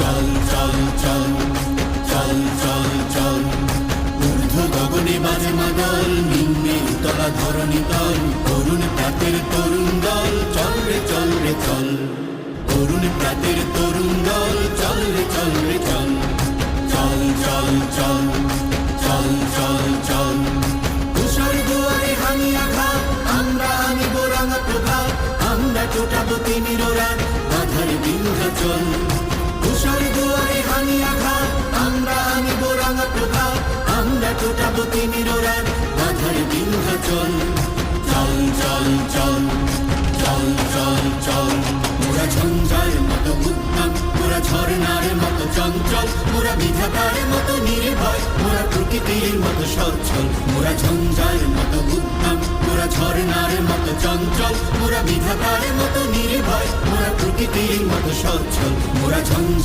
চল চল চল চল চল চল ঊর্ধ্ব গগনে বাজে মাদল, নিম্নে উতলা ধরণী তল, তরুণ প্রাতের তরুণ দল, চল রে চল রে চল। তরুণ প্রাতের তরুণ দল, চল রে চল রে চল। চল চল চল চল চল চল তুষার দুয়ারে হানি আঘাত, আমরা আনিব রাঙা প্রভাত, আমরা টোটাবো তিমির রাত, বাধার বিন্ধ্যাচল। তুষার দুয়ারে হানি আঘাত, আমরা আনিব রাঙা প্রভাত, আমরা টোটাবো তিমির রাত, বাধার বিন্ধ্যাচল। চল চল চল চল চল চল মোরা ঝঞ্ঝার মতো উদ্যম, মোরা ঝর্ণার মতো চঞ্চল, মোরা বিধাতার মতো নির্ভয়, মোরা প্রকৃতির মতো সচ্ছল। মোরা ঝঞ্ঝার মতো উদ্যম, মোরা ঝর্ণার মতো চঞ্চল, মোরা বিধাতার মতো নির্ভয়, মোরা প্রকৃতির মতো সচ্ছল। মোরা ঝঞ্ঝা